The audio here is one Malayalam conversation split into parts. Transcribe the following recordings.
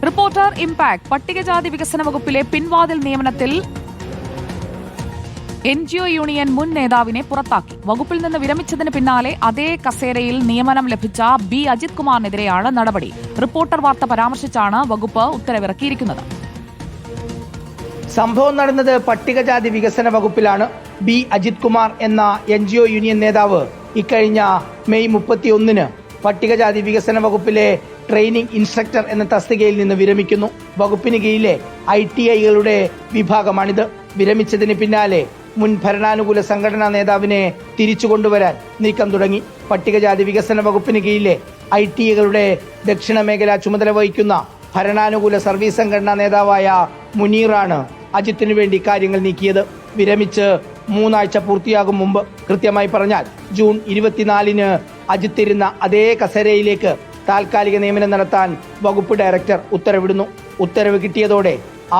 റിപ്പോർട്ടർ ഇംപാക്ട് പട്ടികജാതി വികസന വകുപ്പിലെ പിൻവാതിൽ നിയമനത്തിൽ NGO യൂണിയൻ മുൻ നേതാവിനെ പുറത്താക്കി. വകുപ്പിൽ നിന്ന് വിരമിച്ചതിന് പിന്നാലെ അതേ കസേരയിൽ നിയമനം ലഭിച്ച ബി അജിത് കുമാറിനെതിരെയാണ് നടപടി. റിപ്പോർട്ടർ വാർത്ത പരാമർശിച്ചാണ് വകുപ്പ് ഉത്തരവിറക്കിയിരിക്കുന്നത്. സംഭവം നടന്നത് പട്ടികജാതി വികസന വകുപ്പിലാണ്. ബി അജിത് കുമാർ എന്ന NGO യൂണിയൻ നേതാവ് ഇക്കഴിഞ്ഞ മെയ് 31-ന് പട്ടികജാതി വികസന വകുപ്പിലെ ട്രെയിനിംഗ് ഇൻസ്ട്രക്ടർ എന്ന തസ്തികയിൽ നിന്ന് വിരമിക്കുന്നു. വകുപ്പിന് കീഴിലെ ITIകളുടെ വിഭാഗമാണിത്. വിരമിച്ചതിന് പിന്നാലെ മുൻ ഭരണാനുകൂല സംഘടനാ നേതാവിനെ തിരിച്ചു കൊണ്ടുവരാൻ നീക്കം തുടങ്ങി. പട്ടികജാതി വികസന വകുപ്പിന് കീഴിലെ ITIകളുടെ ദക്ഷിണ മേഖല ചുമതല വഹിക്കുന്ന ഭരണാനുകൂല സർവീസ് സംഘടനാ നേതാവായ മുനീറാണ് അജിത്തിനു വേണ്ടി കാര്യങ്ങൾ നീക്കിയത്. വിരമിച്ച് 3 ആഴ്ച പൂർത്തിയാകും മുമ്പ്, കൃത്യമായി പറഞ്ഞാൽ ജൂൺ 24-ന് അജിത്ത് ഇരുന്ന അതേ കസേരയിലേക്ക് താൽക്കാലിക നിയമനം നടത്താൻ വകുപ്പ് ഡയറക്ടർ ഉത്തരവിടുന്നു. ഉത്തരവ് കിട്ടിയതോടെ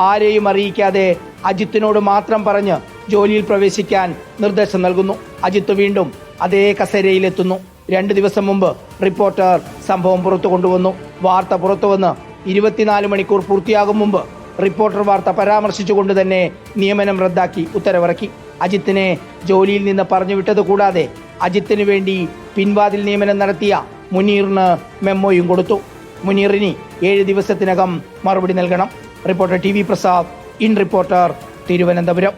ആരെയും അറിയിക്കാതെ അജിത്തിനോട് മാത്രം പറഞ്ഞ് ജോലിയിൽ പ്രവേശിക്കാൻ നിർദ്ദേശം നൽകുന്നു. അജിത്ത് വീണ്ടും അതേ കസേരയിലെത്തുന്നു. 2 ദിവസം മുമ്പ് റിപ്പോർട്ടർ സംഭവം പുറത്തു കൊണ്ടുവന്നു. വാർത്ത പുറത്തുവന്ന് 24 മണിക്കൂർ പൂർത്തിയാകും മുമ്പ് റിപ്പോർട്ടർ വാർത്ത പരാമർശിച്ചുകൊണ്ട് തന്നെ നിയമനം റദ്ദാക്കി ഉത്തരവിറക്കി. അജിത്തിനെ ജോലിയിൽ നിന്ന് പറഞ്ഞുവിട്ടത് കൂടാതെ അജിത്തിന് വേണ്ടി പിൻവാതിൽ നിയമനം നടത്തിയ മുനീറിന് മെമ്മോയും കൊടുത്തു. മുനീറിന് 7 ദിവസത്തിനകം മറുപടി നൽകണം. Reporter TV Prasad, in reporter, Thiruvananthapuram.